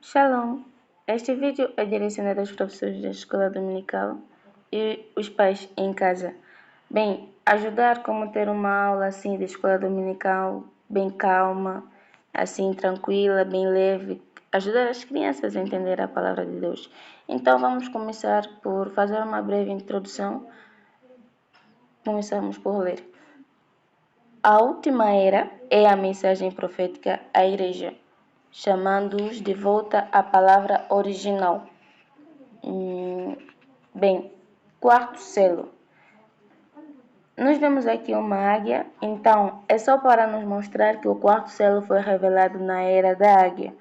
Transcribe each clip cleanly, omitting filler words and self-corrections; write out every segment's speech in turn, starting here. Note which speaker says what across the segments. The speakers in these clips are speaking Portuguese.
Speaker 1: Shalom! Este vídeo é direcionado aos professores da escola dominical e os pais em casa. Bem, ajudar como ter uma aula assim de escola dominical bem calma, assim tranquila, bem leve, ajudar as crianças a entender a palavra de Deus. Então vamos começar por fazer uma breve introdução. Começamos por ler. A última era é a mensagem profética à igreja, chamando-os de volta à palavra original. Bem, quarto selo. Nós vemos aqui uma águia, então é só para nos mostrar que o quarto selo foi revelado na era da águia.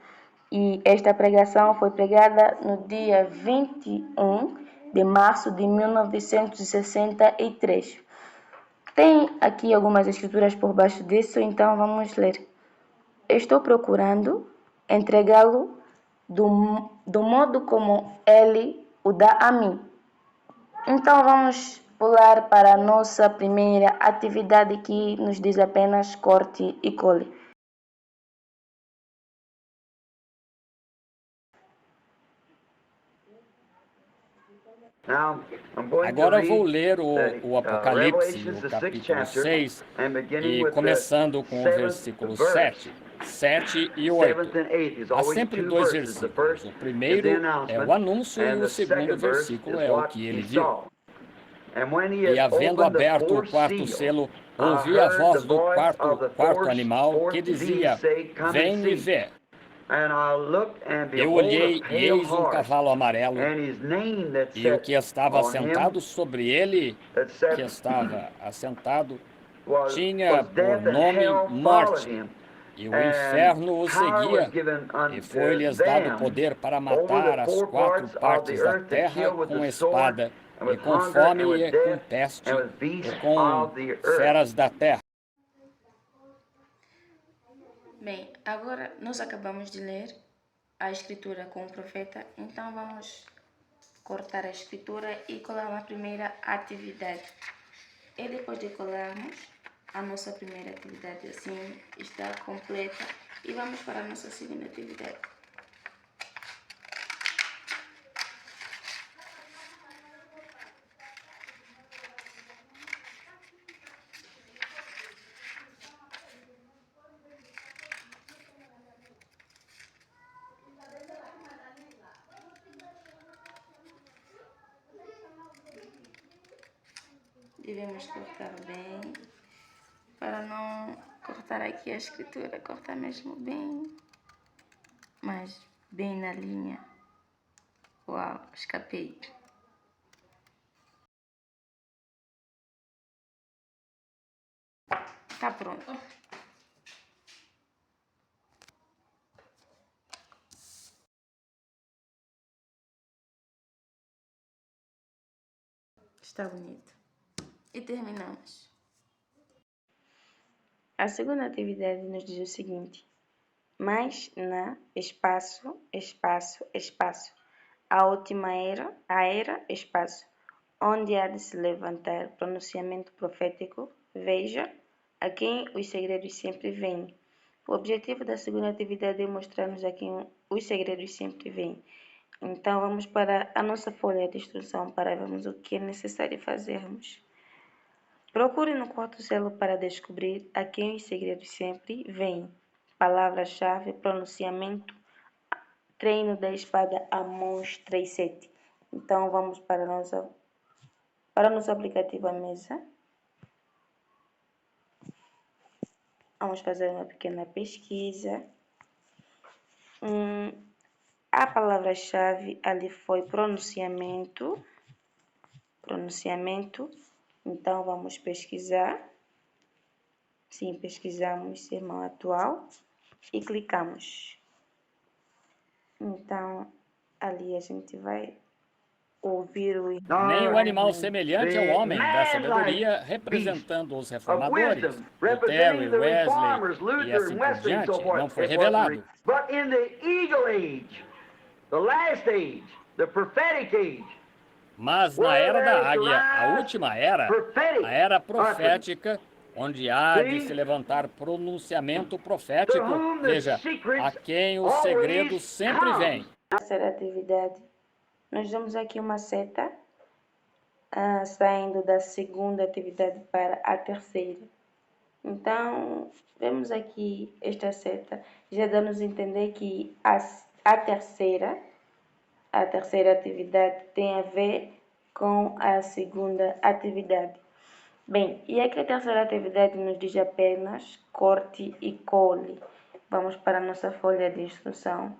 Speaker 1: E esta pregação foi pregada no dia 21 de março de 1963. Tem aqui algumas escrituras por baixo disso, então vamos ler. Estou procurando entregá-lo do modo como ele o dá a mim. Então vamos pular para a nossa primeira atividade que nos diz apenas corte e cole.
Speaker 2: Agora eu vou ler o Apocalipse, o capítulo 6, e começando com o versículo 7 e 8. Há sempre dois versículos. O primeiro é o anúncio e o segundo versículo é o que ele viu. E havendo aberto o quarto selo, ouvi a voz do quarto animal que dizia: Vem e vê. Eu olhei e eis um cavalo amarelo, e o que estava assentado sobre ele, tinha por nome Morte, e o inferno o seguia, e foi-lhes dado poder para matar as quatro partes da terra com espada, e com fome, e com peste, e com feras da terra.
Speaker 1: Bem, agora nós acabamos de ler a escritura com o profeta, então vamos cortar a escritura e colar na primeira atividade. E depois de colarmos, a nossa primeira atividade assim está completa e vamos para a nossa segunda atividade. Devemos cortar bem, para não cortar aqui a escritura, cortar mesmo bem, mas bem na linha. Uau, escapei. Tá pronto. Está bonito. E terminamos. A segunda atividade nos diz o seguinte: mas na espaço, a última era, espaço, onde há de se levantar pronunciamento profético, veja a quem os segredos sempre vêm. O objetivo da segunda atividade é mostrar-nos a quem os segredos sempre vêm. Então vamos para a nossa folha de instrução para vermos o que é necessário fazermos. Procure no quarto selo para descobrir a quem os segredos sempre vêm. Palavra-chave, pronunciamento, treino da espada Amós 3:7. Então vamos para nosso aplicativo à mesa. Vamos fazer uma pequena pesquisa. A palavra-chave ali foi pronunciamento. Então vamos pesquisar. Sim, pesquisamos sermão atual e clicamos. Então ali a gente vai ouvir o
Speaker 2: Nem o animal semelhante ao homem da sabedoria, representando os reformadores, Lutero e Wesley e assim por diante, não foi revelado. Mas na era da águia, a última era, a era profética, onde há de se levantar pronunciamento profético. Veja, a quem o segredo sempre vem.
Speaker 1: Terceira atividade. Nós vemos aqui uma seta saindo da segunda atividade para a terceira. Então, vemos aqui esta seta, já dá-nos a entender que a terceira atividade tem a ver com a segunda atividade. Bem, e aqui a terceira atividade nos diz apenas corte e cole. Vamos para a nossa folha de instrução.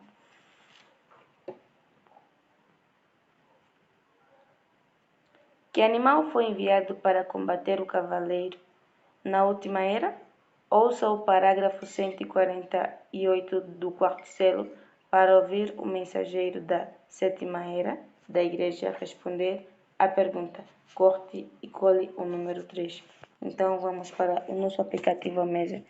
Speaker 1: Que animal foi enviado para combater o cavaleiro na última era? Ouça o parágrafo 148 do quarto selo para ouvir o mensageiro da sétima era da igreja responder à pergunta. Corte e cole o número 3. Então vamos para o nosso aplicativo à mesa.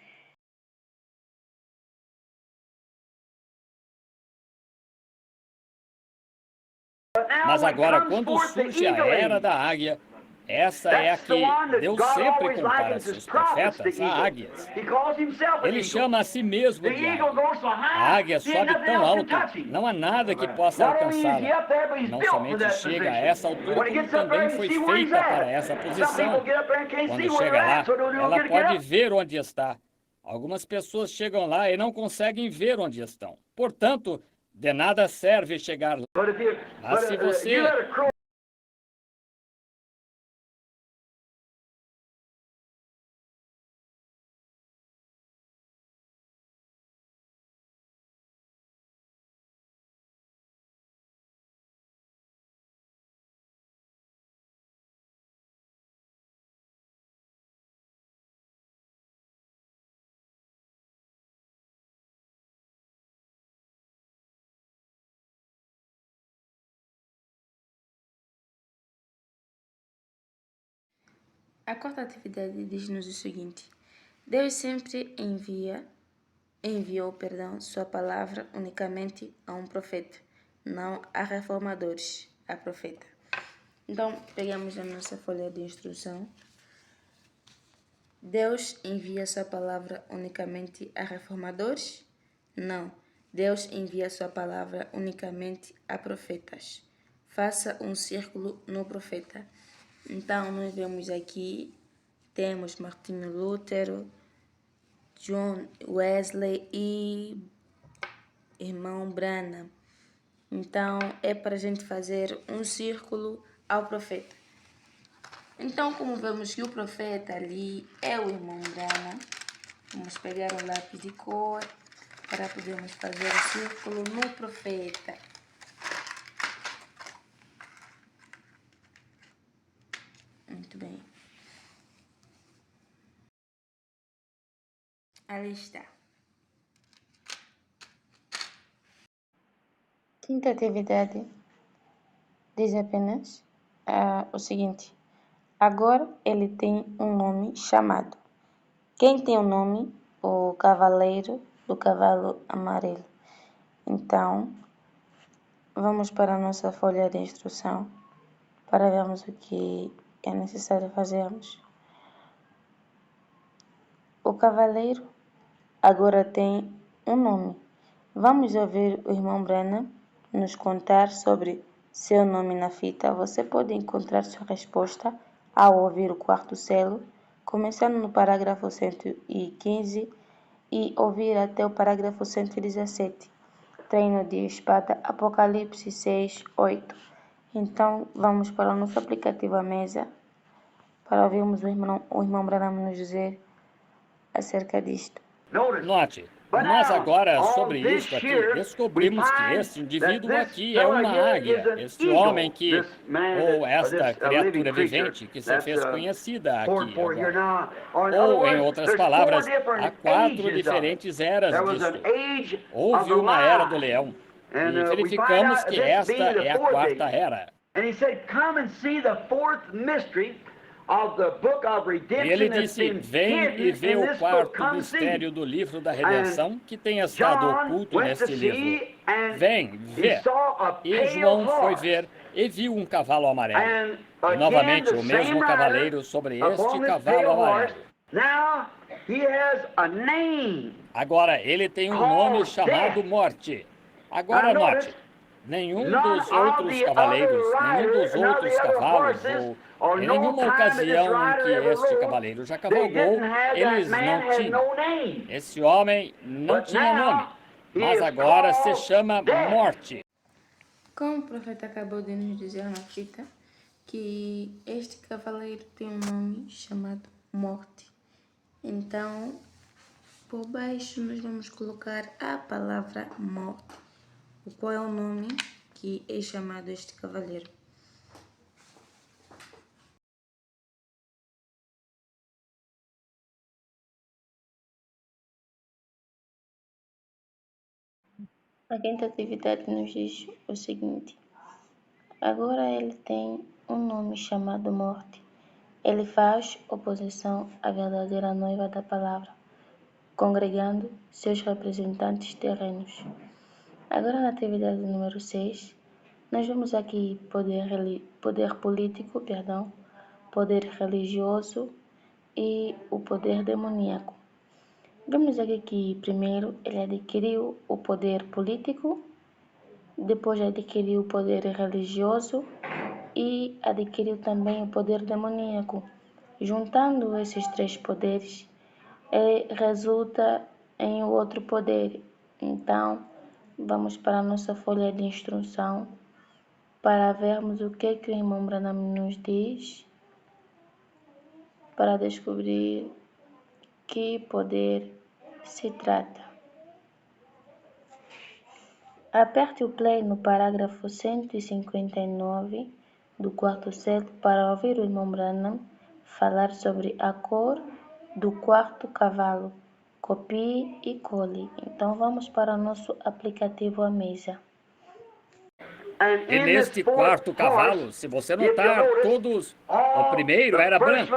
Speaker 2: Mas agora, quando surge a era da águia, essa é a que Deus sempre compara seus profetas a águias. Ele chama a si mesmo de águia. A águia sobe tão alto, não há nada que possa alcançá-la. Não somente chega a essa altura, como também foi feita para essa posição. Quando chega lá, ela pode ver onde está. Algumas pessoas chegam lá e não conseguem ver onde estão. Portanto, de nada serve chegar lá. Mas se você
Speaker 1: A quarta atividade diz-nos o seguinte: Deus sempre enviou sua palavra unicamente a um profeta, não a reformadores, a profeta. Então, pegamos a nossa folha de instrução. Deus envia sua palavra unicamente a reformadores? Não. Deus envia sua palavra unicamente a profetas. Faça um círculo no profeta. Então, nós vemos aqui, temos Martinho Lutero, John Wesley e irmão Branham. Então, é para a gente fazer um círculo ao profeta. Então, como vemos que o profeta ali é o irmão Branham, vamos pegar um lápis de cor para podermos fazer o círculo no profeta. Muito bem. Ali está. Quinta atividade diz apenas o seguinte. Agora ele tem um nome chamado. Quem tem o nome? O cavaleiro do cavalo amarelo. Então, vamos para a nossa folha de instrução para vermos o que é necessário fazermos. O cavaleiro agora tem um nome. Vamos ouvir o irmão Branham nos contar sobre seu nome na fita. Você pode encontrar sua resposta ao ouvir o quarto selo, começando no parágrafo 115 e ouvir até o parágrafo 117. Treino de espada, Apocalipse 6, 8. Então, vamos para o nosso aplicativo à mesa para ouvirmos o irmão Branham nos dizer acerca disto.
Speaker 2: Note, mas agora sobre isto aqui, descobrimos que este indivíduo aqui é uma águia, este homem que, ou esta criatura vivente que se fez conhecida aqui agora. Ou, em outras palavras, há 4 diferentes eras disto. Houve uma era do leão, e verificamos que esta é a 4ª era. E ele disse, vem e vê o 4º mistério do livro da redenção que tem estado oculto neste livro. Vem, vê. E João foi ver e viu um cavalo amarelo. E novamente o mesmo cavaleiro sobre este cavalo amarelo. Agora, ele tem um nome chamado Morte. Agora, note, nenhum dos outros cavaleiros, nenhum dos outros cavalos, ou em nenhuma ocasião em que este cavaleiro já cavalgou, eles não tinham. Esse homem não tinha nome, mas agora se chama Morte.
Speaker 1: Como o profeta acabou de nos dizer na fita, que este cavaleiro tem um nome chamado Morte. Então, por baixo nós vamos colocar a palavra morte. Qual é o nome que é chamado este cavaleiro? A quinta atividade nos diz o seguinte: agora ele tem um nome chamado morte. Ele faz oposição à verdadeira noiva da palavra, congregando seus representantes terrenos. Agora na atividade número 6, nós vemos aqui poder político, poder religioso e o poder demoníaco. Vemos aqui que primeiro ele adquiriu o poder político, depois adquiriu o poder religioso e adquiriu também o poder demoníaco. Juntando esses três poderes, resulta em outro poder. Então, vamos para a nossa folha de instrução para vermos o que o irmão Branham nos diz, para descobrir que poder se trata. Aperte o play no parágrafo 159 do quarto selo para ouvir o irmão Branham falar sobre a cor do quarto cavalo. Copie e cole. Então vamos para o nosso aplicativo à mesa.
Speaker 2: E neste quarto cavalo, se você notar, todos, o primeiro era branco,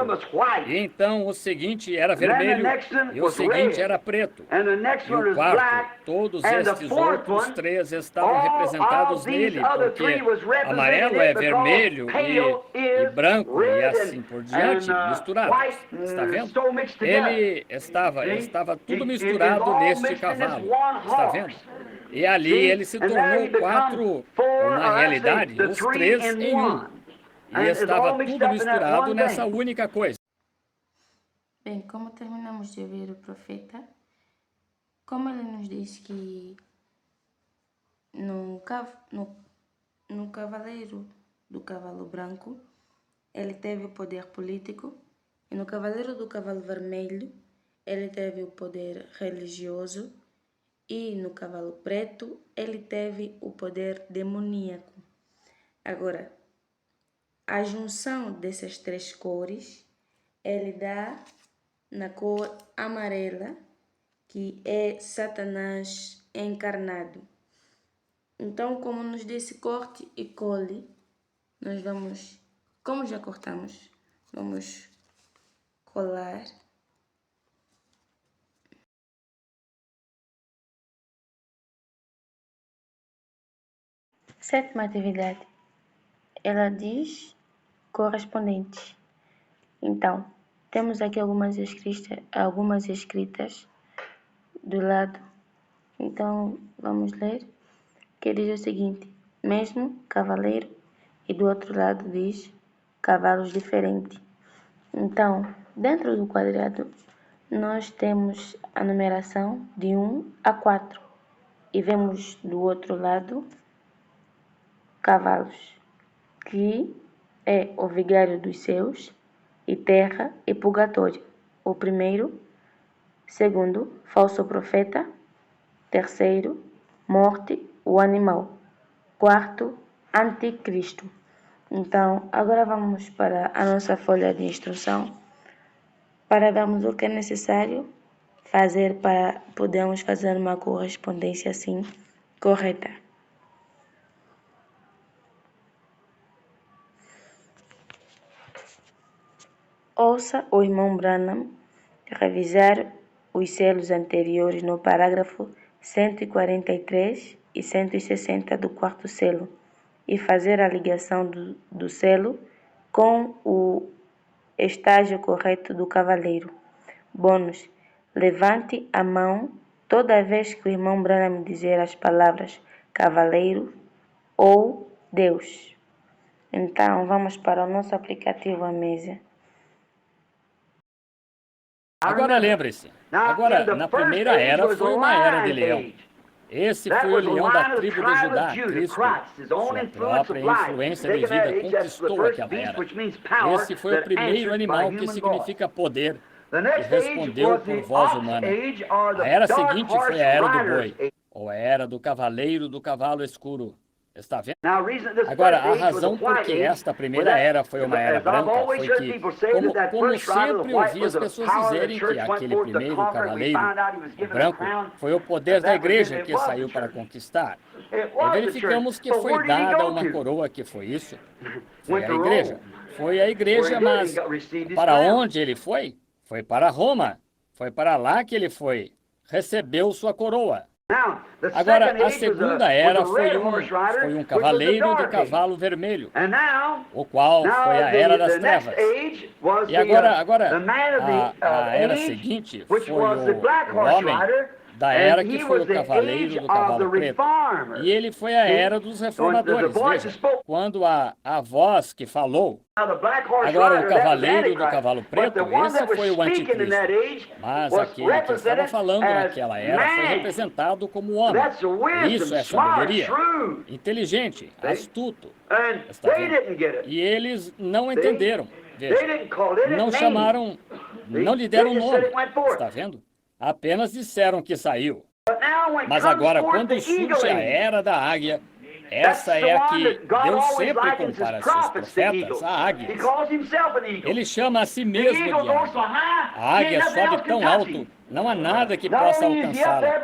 Speaker 2: e então o seguinte era vermelho, e o seguinte era preto, e o quarto, todos estes outros três estavam representados nele, porque amarelo é vermelho e branco, e assim por diante, misturados, está vendo? Ele estava tudo misturado neste cavalo, está vendo? E ali ele se tornou quatro, ou na realidade, os três em um. E estava tudo misturado nessa única coisa.
Speaker 1: Bem, como terminamos de ouvir o profeta, como ele nos diz que no cavaleiro do cavalo branco, ele teve o poder político, e no cavaleiro do cavalo vermelho, ele teve o poder religioso, e no cavalo preto, ele teve o poder demoníaco. Agora, a junção dessas três cores, ele dá na cor amarela, que é Satanás encarnado. Então, como nos disse corte e cole, nós vamos, como já cortamos, vamos colar. Sétima atividade. Ela diz correspondentes. Então, temos aqui algumas escritas do lado. Então, vamos ler. Que diz o seguinte: mesmo cavaleiro, e do outro lado diz cavalos diferentes. Então, dentro do quadrado, nós temos a numeração de 1 a 4. E vemos do outro lado cavalos, que é o vigário dos céus, e terra e purgatório. O primeiro, segundo, falso profeta, terceiro, morte, o animal, quarto, anticristo. Então, agora vamos para a nossa folha de instrução para vermos o que é necessário fazer para podermos fazer uma correspondência assim correta. Ouça o irmão Branham revisar os selos anteriores no parágrafo 143 e 160 do quarto selo e fazer a ligação do selo com o estágio correto do cavaleiro. Bônus: levante a mão toda vez que o irmão Branham dizer as palavras cavaleiro ou Deus. Então, vamos para o nosso aplicativo Amazia.
Speaker 2: Agora lembre-se, na primeira era foi uma era de leão. Esse foi o leão da tribo de Judá, Cristo. Sua própria influência de vida conquistou aquela era. Esse foi o primeiro animal que significa poder e respondeu por voz humana. A era seguinte foi a era do boi, ou a era do cavaleiro do cavalo escuro. Está vendo? Agora, a razão por que esta primeira era foi uma era branca foi que, como sempre ouvi as pessoas dizerem que aquele primeiro cavaleiro, o branco, foi o poder da igreja que saiu para conquistar. E verificamos que foi dada uma coroa que foi isso. Foi a igreja. Foi a igreja, mas para onde ele foi? Foi para Roma. Foi para lá que ele foi. Recebeu sua coroa. Agora, a segunda era foi um cavaleiro de cavalo vermelho, o qual foi a era das trevas. E agora a era seguinte foi o homem da era que foi o cavaleiro do cavalo preto. E ele foi a era dos reformadores. Veja, quando a voz que falou, agora o cavaleiro do cavalo preto, esse foi o anticristo. Mas aquele que estava falando naquela era foi representado como homem. Isso é sabedoria. Inteligente, astuto. Está vendo? E eles não entenderam. Veja, não chamaram, não lhe deram nome. Está vendo? Apenas disseram que saiu. Mas agora, quando surge a era da águia, essa é a que Deus sempre compara seus profetas a águias. Ele chama a si mesmo de águia. A águia sobe tão alto, não há nada que possa alcançá-la.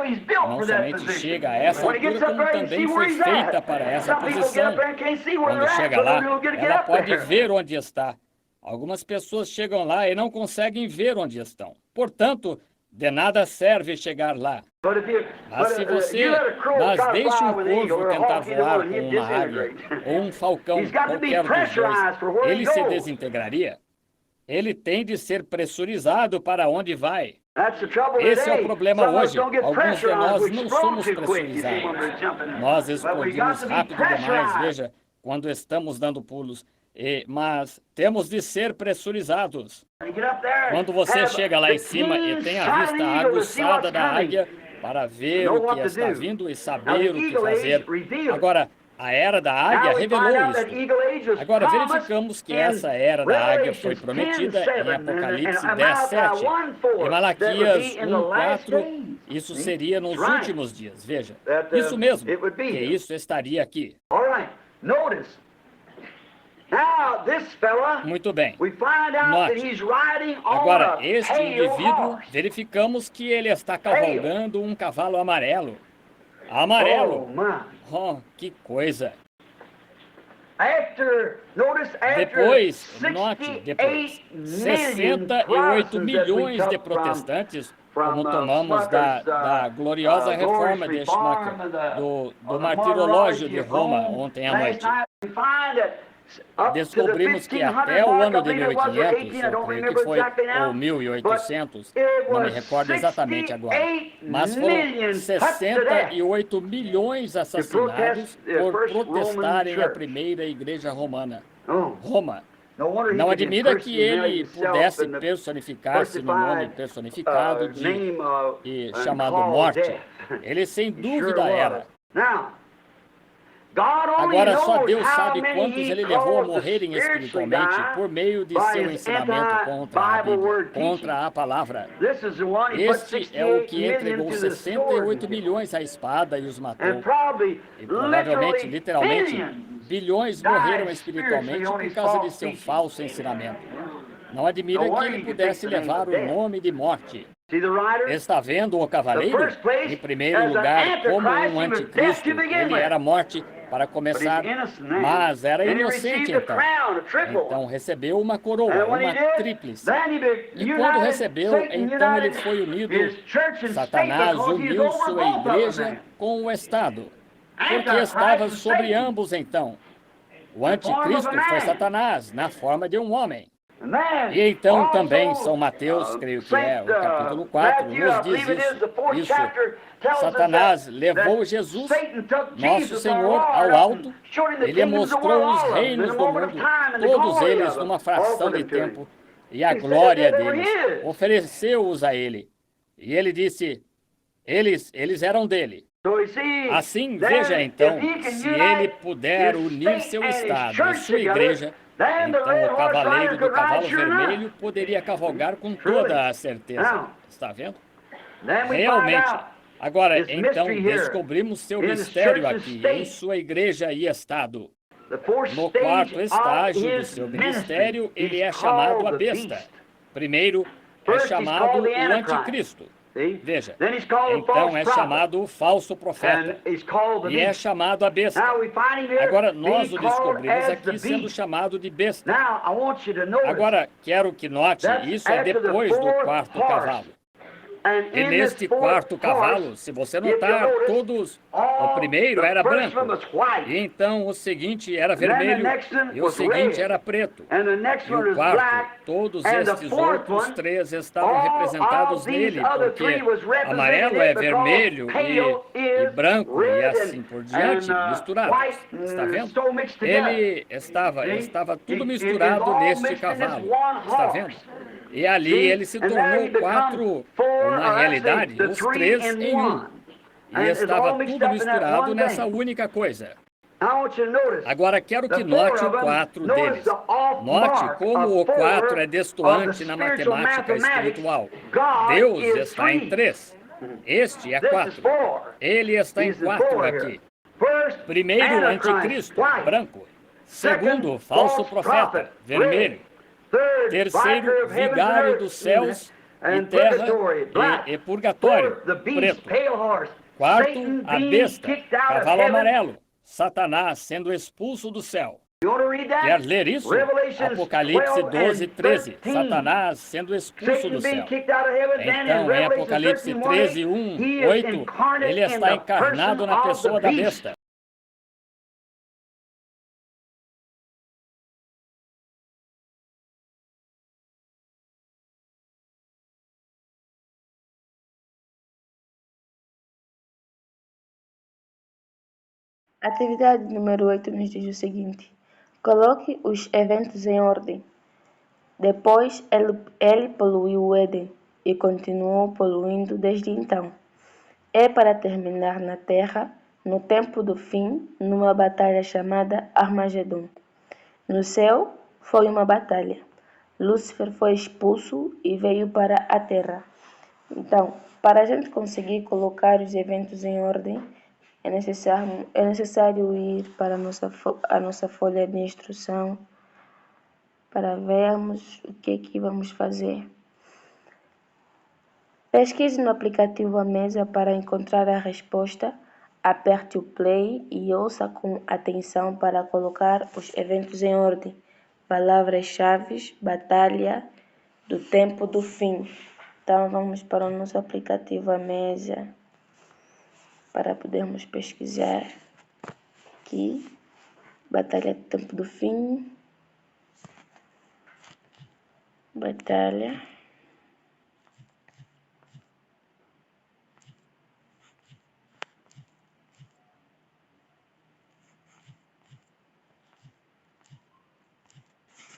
Speaker 2: Não somente chega a essa altura, como também foi feita para essa posição. Quando chega lá, ela pode ver onde está. Algumas pessoas chegam lá e não conseguem ver onde estão. Portanto, de nada serve chegar lá. Mas deixe um corvo tentar voar com uma águia, ou um falcão, qualquer dos dois, ele se desintegraria. Ele tem de ser pressurizado para onde vai. Esse é o problema hoje. Alguns de nós não somos pressurizados. Nós explodimos rápido demais, veja, quando estamos dando pulos. Mas temos de ser pressurizados. Quando você chega lá em cima e tem a vista aguçada da águia para ver o que está vindo e saber o que fazer. Agora, a era da águia revelou isso. Agora, verificamos que essa era da águia foi prometida em Apocalipse 10:7. Em Malaquias 1:4, isso seria nos últimos dias. Veja, isso mesmo, que isso estaria aqui. Muito bem. Note. Agora, este indivíduo, verificamos que ele está cavalgando um cavalo amarelo. Amarelo! Oh, que coisa! Depois, 68 milhões de protestantes, como tomamos da gloriosa reforma de Schumacher, do martirológio de Roma ontem à noite. Descobrimos que até o ano de 1500, eu creio que foi, ou 1800, não me recordo exatamente agora, mas foram 68 milhões assassinados por protestarem a primeira igreja romana. Roma. Não admira que ele pudesse personificar-se no nome personificado e chamado morte. Ele sem dúvida era. Agora, só Deus sabe quantos ele levou a morrerem espiritualmente por meio de seu ensinamento contra a Bíblia, contra a palavra. Este é o que entregou 68 milhões à espada e os matou. E provavelmente, literalmente, bilhões morreram espiritualmente por causa de seu falso ensinamento. Não admira que ele pudesse levar o nome de morte. Está vendo o cavaleiro? Em primeiro lugar, como um anticristo, ele era morte para começar, mas era inocente então. Então recebeu uma coroa, uma tríplice. E quando recebeu, então ele foi unido. Satanás uniu sua igreja com o Estado, porque estava sobre ambos então. O anticristo foi Satanás, na forma de um homem. E então também São Mateus, creio que é o capítulo 4, nos diz isso. Satanás levou Jesus, nosso Senhor, ao alto, ele mostrou os reinos do mundo, todos eles numa fração de tempo, e a glória deles, ofereceu-os a ele. E ele disse, eles eram dele. Assim, veja então, se ele puder unir seu estado e sua igreja, então o cavaleiro do cavalo vermelho poderia cavalgar com toda a certeza. Está vendo? Realmente. Agora, então, descobrimos seu mistério aqui, em sua igreja e estado. No quarto estágio do seu ministério, ele é chamado a besta. Primeiro, é chamado o anticristo. Veja, então é chamado o falso profeta e é chamado a besta. Agora, nós o descobrimos aqui sendo chamado de besta. Agora, quero que note, isso é depois do quarto cavalo. E neste quarto cavalo, se você notar, todos, o primeiro era branco, e então o seguinte era vermelho, e o seguinte era preto, e o quarto, todos estes outros três estavam representados nele, porque amarelo é vermelho e branco, e assim por diante, misturados. Está vendo? Ele estava tudo misturado neste cavalo. Está vendo? E ali ele se tornou quatro, ou na realidade, os três em um. E estava tudo misturado nessa única coisa. Agora quero que note o 4 deles. Note como o 4 é destoante na matemática espiritual. Deus está em 3. Este é 4. Ele está em 4 aqui. Primeiro, anticristo, branco. Segundo, falso profeta, vermelho. Terceiro, vigário dos céus e terra e purgatório, preto. Quarto, a besta, cavalo amarelo, Satanás sendo expulso do céu. Quer ler isso? Apocalipse 12, 13, Satanás sendo expulso do céu. Então, em Apocalipse 13, 1, 8, ele está encarnado na pessoa da besta.
Speaker 1: Atividade número 8 nos diz o seguinte: coloque os eventos em ordem. Depois ele poluiu o Éden e continuou poluindo desde então. É para terminar na Terra, no tempo do fim, numa batalha chamada Armagedon. No céu foi uma batalha. Lúcifer foi expulso e veio para a Terra. Então, para a gente conseguir colocar os eventos em ordem, é necessário ir para a nossa folha de instrução para vermos o que é que vamos fazer. Pesquise no aplicativo A Mesa para encontrar a resposta, aperte o play e ouça com atenção para colocar os eventos em ordem. Palavras-chave, batalha do tempo do fim. Então vamos para o nosso aplicativo A Mesa para podermos pesquisar aqui, batalha do tempo do fim, batalha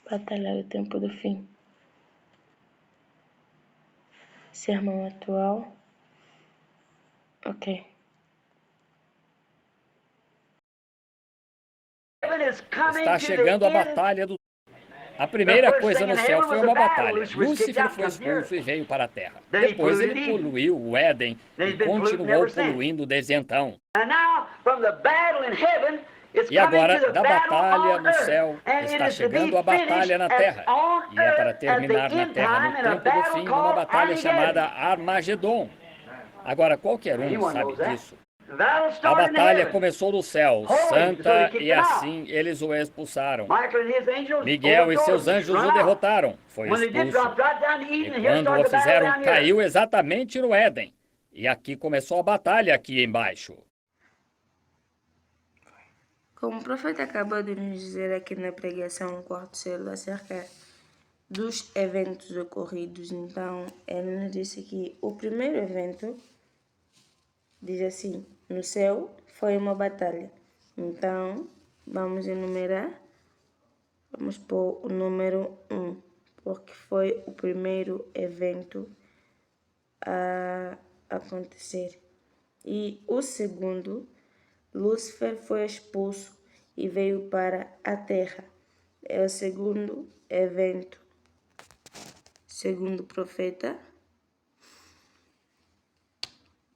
Speaker 1: do tempo do fim, sermão atual, ok.
Speaker 2: Está chegando a batalha do... A primeira coisa no céu foi uma batalha. Lúcifer foi expulso e veio para a Terra. Depois ele poluiu o Éden e continuou poluindo desde então. E agora, da batalha no céu, está chegando a batalha na Terra. E é para terminar na Terra no tempo do fim, numa batalha chamada Armagedon. Agora, qualquer um sabe disso. A batalha começou no céu, santa, e assim eles o expulsaram. Miguel e seus anjos o derrotaram, foi expulso. E quando o fizeram, caiu exatamente no Éden. E aqui começou a batalha aqui embaixo.
Speaker 1: Como o profeta acabou de nos dizer aqui na pregação no quarto selo acerca dos eventos ocorridos. Então, ele nos disse que o primeiro evento, diz assim, no céu foi uma batalha. Então, vamos enumerar. Vamos pôr o número 1, porque foi o primeiro evento a acontecer. E o segundo, Lúcifer foi expulso e veio para a terra. É o segundo evento. Segundo o profeta.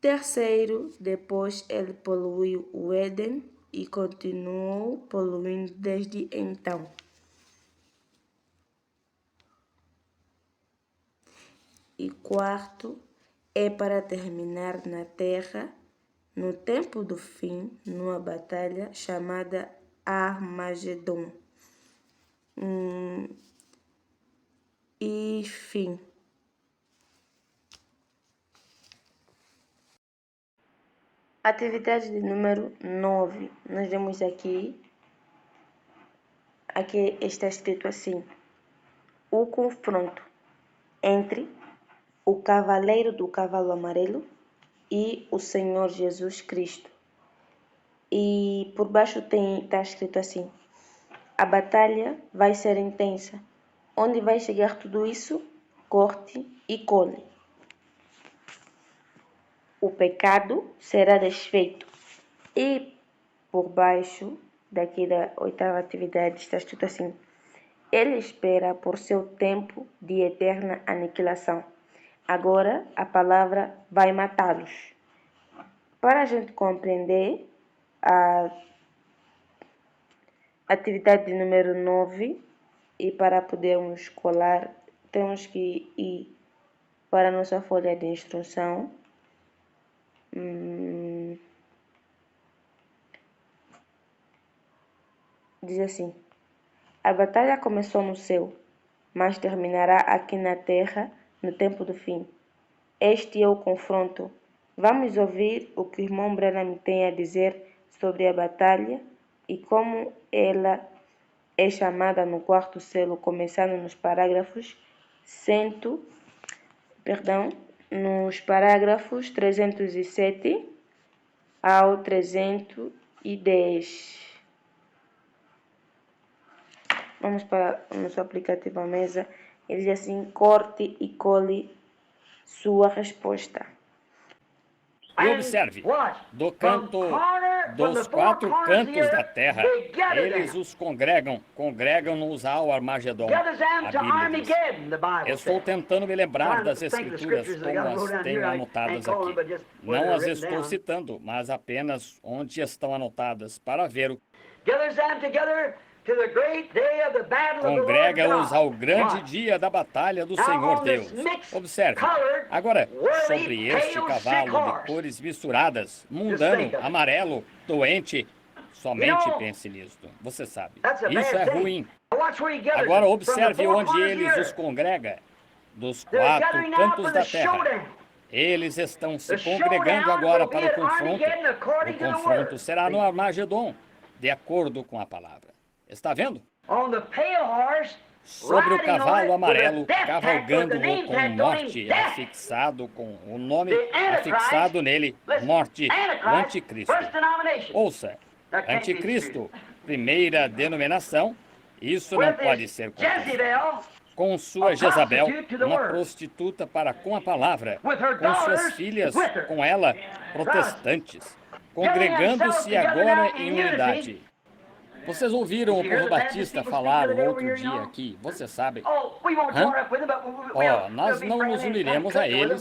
Speaker 1: Terceiro, depois ele poluiu o Éden e continuou poluindo desde então. E quarto, é para terminar na terra, no tempo do fim, numa batalha chamada Armagedon. E fim. Atividade de número 9. Nós vemos aqui está escrito assim: o confronto entre o cavaleiro do cavalo amarelo e o Senhor Jesus Cristo. E por baixo está escrito assim: a batalha vai ser intensa. Onde vai chegar tudo isso? Corte e cole. O pecado será desfeito. E por baixo daqui da 8ª atividade está escrito assim: ele espera por seu tempo de eterna aniquilação. Agora a palavra vai matá-los. Para a gente compreender a atividade número 9 e para podermos colar, temos que ir para a nossa folha de instrução. Diz assim: a batalha começou no céu, mas terminará aqui na terra no tempo do fim. Este é o confronto. Vamos ouvir o que o irmão Branham tem a dizer sobre a batalha e como ela é chamada no quarto selo, começando nos parágrafos nos parágrafos 307 ao 310. Vamos para o nosso aplicativo à mesa. Ele diz assim: corte e cole sua resposta.
Speaker 2: E observe, dos 4 cantos da terra, eles os congregam-nos ao Armagedon. A Bíblia diz. Estou tentando me lembrar das escrituras como as tenho anotadas aqui. Não as estou citando, mas apenas onde estão anotadas para ver o congrega-os ao grande dia da batalha do Senhor Deus. Observe. Agora, sobre este cavalo de cores misturadas, mundano, amarelo, doente, somente pense nisto. Você sabe. Isso é ruim. Agora, observe onde eles os congrega. Dos 4 cantos da terra. Eles estão se congregando agora para o confronto. O confronto será no Armagedon, de acordo com a palavra. Está vendo? Sobre o cavalo amarelo, cavalgando-o com morte, afixado com o nome afixado nele, morte, o anticristo. Ouça, anticristo, primeira denominação, isso não pode ser confundido. Com sua Jezabel, uma prostituta para com a palavra, com suas filhas, com ela, protestantes, congregando-se agora em unidade. Vocês ouviram o povo batista falar o outro dia aqui, você sabe. Nós não nos uniremos a eles,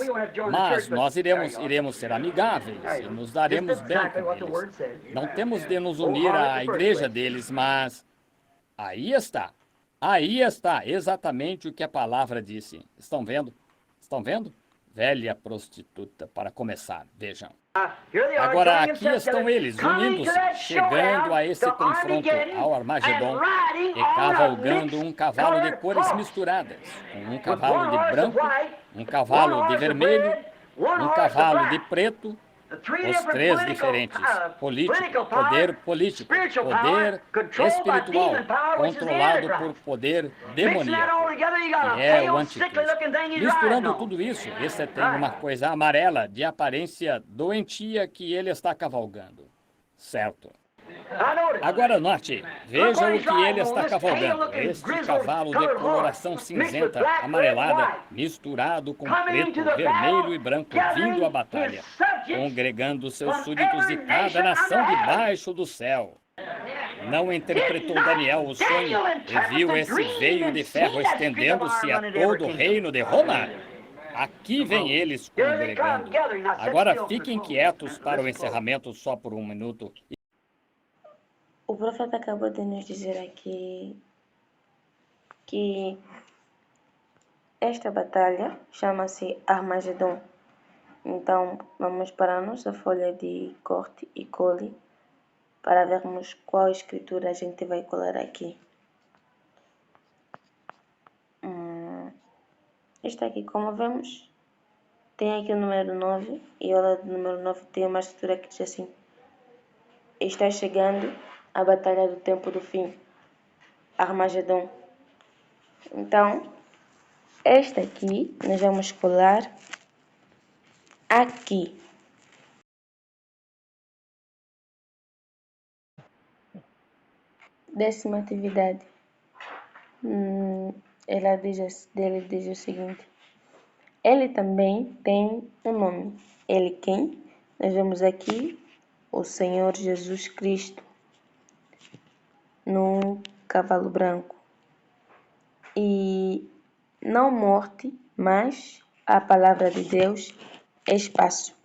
Speaker 2: mas nós iremos ser amigáveis e nos daremos bem com eles. Não temos de nos unir à igreja deles, mas aí está exatamente o que a palavra disse. Estão vendo? Estão vendo? Velha prostituta, para começar, vejam. Agora aqui estão eles, unindo-se, chegando a esse confronto ao Armagedon e cavalgando um cavalo de cores misturadas, um cavalo de branco, um cavalo de vermelho, um cavalo de preto Os três diferentes: poder político, poder espiritual, controlado por poder demoníaco, que é o anticristo. Misturando tudo isso, esse tem uma coisa amarela de aparência doentia que ele está cavalgando. Certo. Agora note, veja o que ele está cavalgando. Este cavalo de coloração cinzenta, amarelada, misturado com preto, vermelho e branco, vindo à batalha, congregando seus súditos de cada nação debaixo do céu. Não interpretou Daniel o sonho e viu esse veio de ferro estendendo-se a todo o reino de Roma? Aqui vem eles congregando. Agora fiquem quietos para o encerramento só por 1 minuto.
Speaker 1: O profeta acabou de nos dizer aqui que esta batalha chama-se Armagedon. Então, vamos para a nossa folha de corte e cole para vermos qual escritura a gente vai colar aqui. Esta aqui, como vemos, tem aqui o número 9 e ao lado do número 9 tem uma escritura que diz assim: está chegando a batalha do tempo do fim, Armagedon. Então, esta aqui nós vamos colar aqui. Décima atividade. Ele diz o seguinte: ele também tem um nome. Ele quem? Nós vemos aqui o Senhor Jesus Cristo num cavalo branco. E não morte, mas a palavra de Deus é espaço.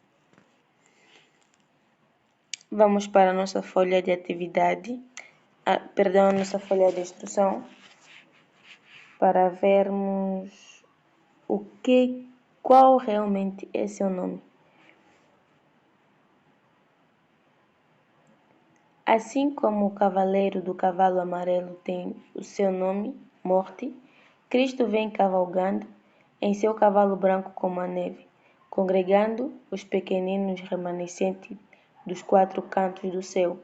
Speaker 1: Vamos para a nossa folha de atividade, a nossa folha de instrução, para vermos qual realmente é seu nome. Assim como o cavaleiro do cavalo amarelo tem o seu nome, Morte, Cristo vem cavalgando em seu cavalo branco como a neve, congregando os pequeninos remanescentes dos 4 cantos do céu.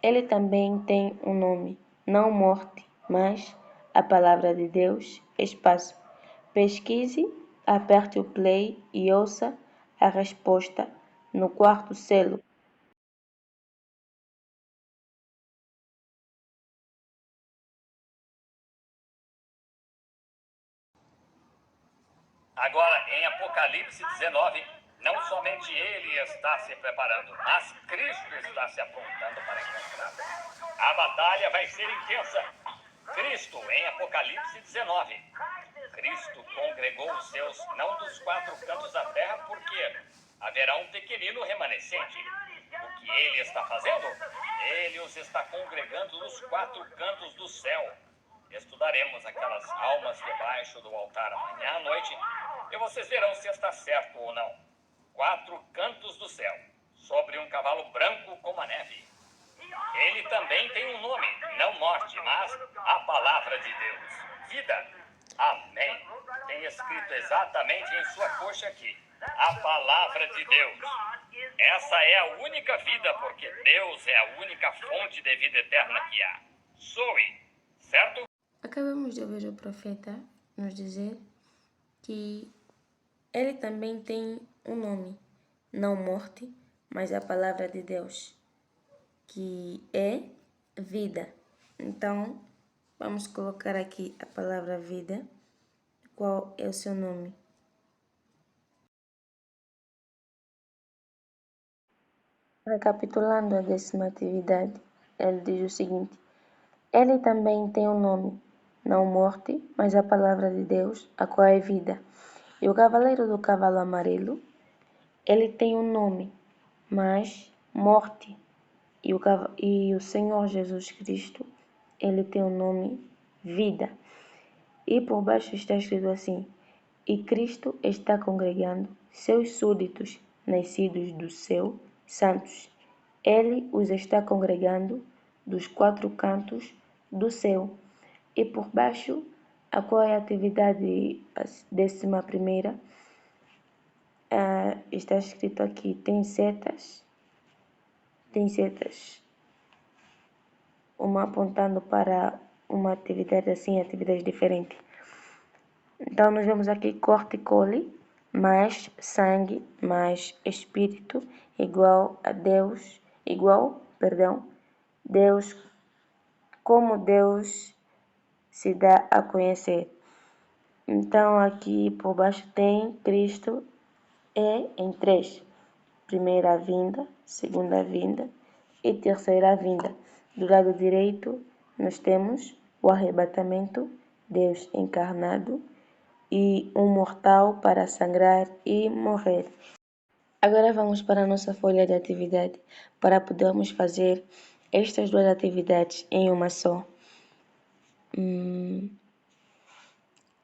Speaker 1: Ele também tem um nome, não Morte, mas a palavra de Deus, espaço. Pesquise, aperte o play e ouça a resposta no 4º selo.
Speaker 2: Agora, em Apocalipse 19, não somente ele está se preparando, mas Cristo está se apontando para encontrá-lo. A batalha vai ser intensa. Cristo, em Apocalipse 19. Cristo congregou os seus, não dos 4 cantos da terra, porque haverá um pequenino remanescente. O que ele está fazendo? Ele os está congregando nos 4 cantos do céu. Estudaremos aquelas almas debaixo do altar amanhã à noite e vocês verão se está certo ou não. 4 cantos do céu, sobre um cavalo branco como a neve. Ele também tem um nome, não morte, mas a palavra de Deus, vida. Amém. Tem escrito exatamente em sua coxa aqui, a palavra de Deus. Essa é a única vida, porque Deus é a única fonte de vida eterna que há. Zoe, certo?
Speaker 1: Acabamos de ouvir o profeta nos dizer que ele também tem um nome, não morte, mas a palavra de Deus, que é vida. Então, vamos colocar aqui a palavra vida. Qual é o seu nome? Recapitulando a 10ª atividade, ele diz o seguinte: ele também tem um nome, não morte, mas a palavra de Deus, a qual é vida. E o cavaleiro do cavalo amarelo, ele tem um nome, mas morte. E o Senhor Jesus Cristo, ele tem um nome, vida. E por baixo está escrito assim: e Cristo está congregando seus súditos, nascidos do céu, santos. Ele os está congregando dos 4 cantos do céu. E por baixo, a qual é a atividade 11ª, está escrito aqui, tem setas, uma apontando para uma atividade assim, atividades diferentes. Então, nós vemos aqui corte e cole, mais sangue, mais espírito, Deus, como Deus se dá a conhecer. Então, aqui por baixo tem Cristo em 3. Primeira vinda, segunda vinda e terceira vinda. Do lado direito, nós temos o arrebatamento, Deus encarnado, e um mortal para sangrar e morrer. Agora vamos para a nossa folha de atividade, para podermos fazer estas duas atividades em uma só.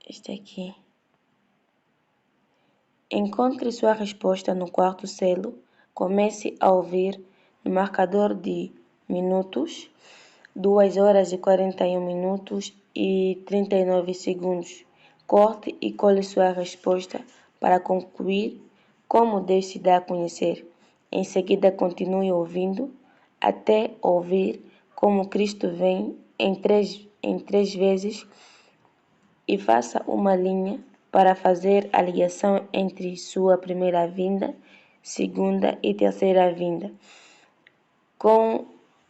Speaker 1: Este aqui. Encontre sua resposta no quarto selo. Comece a ouvir no marcador de minutos, 2 horas e 41 minutos e 39 segundos. Corte e cole sua resposta para concluir como Deus se dá a conhecer. Em seguida, continue ouvindo até ouvir como Cristo vem em três vezes e faça uma linha para fazer a ligação entre sua primeira vinda, segunda e terceira vinda, com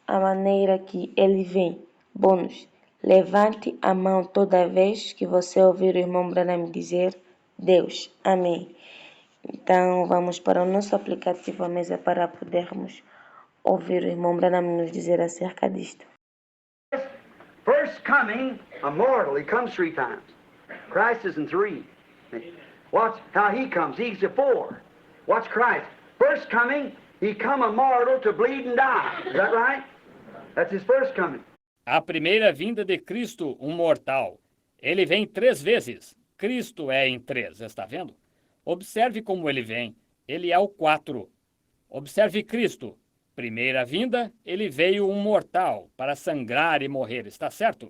Speaker 1: a maneira que ele vem. Bônus: levante a mão toda vez que você ouvir o irmão Branham dizer Deus. Amém. Então, vamos para o nosso aplicativo à mesa para podermos ouvir o irmão Branham nos dizer acerca disto.
Speaker 3: First coming, a mortal, he comes 3 times. Christ is in 3. Watch how he comes. He's a 4. Watch Christ. First coming, he come a mortal to bleed and die. Is that right? That's his first coming.
Speaker 2: A primeira vinda de Cristo, um mortal. Ele vem 3 vezes. Cristo é em 3, está vendo? Observe como ele vem. Ele é o 4. Observe Cristo. Primeira vinda, ele veio um mortal para sangrar e morrer, está certo?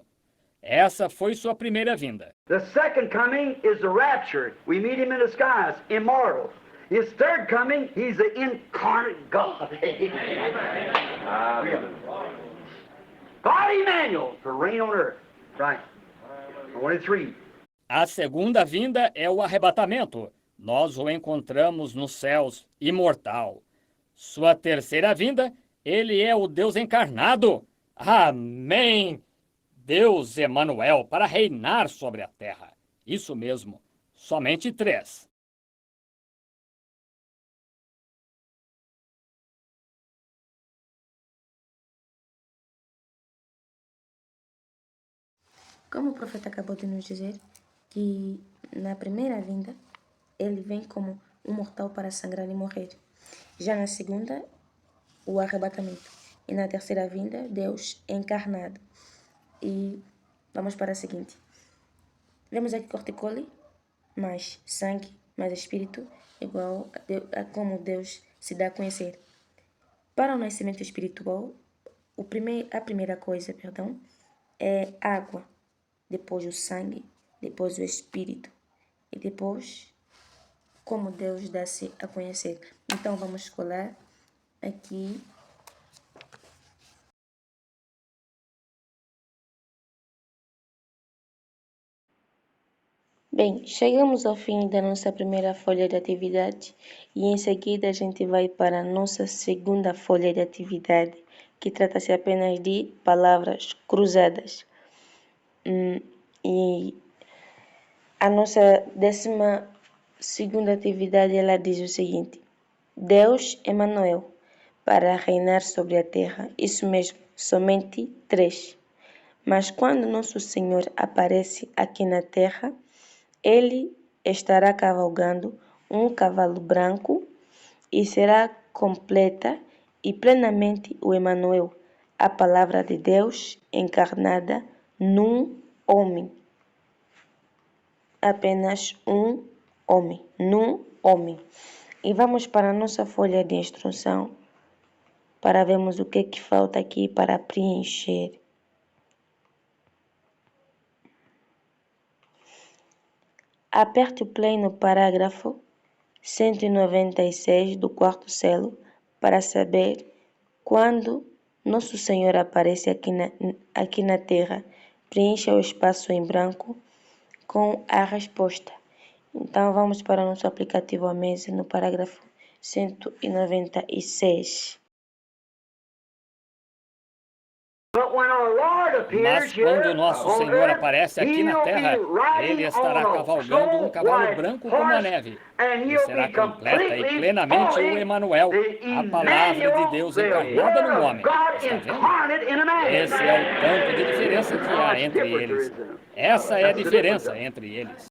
Speaker 2: Essa foi sua primeira vinda.
Speaker 3: The second coming is the rapture. We meet him in the skies, immortal. His third coming, he's the incarnate God. God Emmanuel to reign on earth. Right. 23.
Speaker 2: A segunda vinda é o arrebatamento. Nós o encontramos nos céus, imortal. Sua terceira vinda, ele é o Deus encarnado. Amém! Deus Emanuel para reinar sobre a terra. Isso mesmo, somente 3.
Speaker 1: Como o profeta acabou de nos dizer, que na primeira vinda, ele vem como um mortal para sangrar e morrer. Já na segunda, o arrebatamento. E na terceira vinda, Deus encarnado. E vamos para a seguinte. Vemos aqui corticole, mais sangue, mais espírito, igual a como Deus se dá a conhecer. Para o nascimento espiritual, a primeira coisa, é água, depois o sangue, depois o espírito e depois como Deus dá-se a conhecer. Então vamos colar aqui. Bem, chegamos ao fim da nossa primeira folha de atividade e em seguida a gente vai para a nossa segunda folha de atividade, que trata-se apenas de palavras cruzadas. E a nossa 12ª atividade, ela diz o seguinte: Deus Emanuel, para reinar sobre a terra. Isso mesmo, somente 3. Mas quando nosso Senhor aparece aqui na terra, ele estará cavalgando um cavalo branco e será completa e plenamente o Emanuel, a palavra de Deus encarnada num homem. Apenas um homem, num homem. E vamos para a nossa folha de instrução para vermos o que falta aqui para preencher. Aperte o play no parágrafo 196 do quarto selo, para saber quando Nosso Senhor aparece aqui na Terra. Preencha o espaço em branco com a resposta. Então, vamos para o nosso aplicativo Amazing no parágrafo 196.
Speaker 2: Mas quando nosso Senhor aparece aqui na terra, ele estará cavalgando um cavalo branco como a neve, e será completa e plenamente o Emanuel, a palavra de Deus encarnada no homem. Está vendo? Esse é o tanto de diferença que há entre eles. Essa é a diferença entre eles.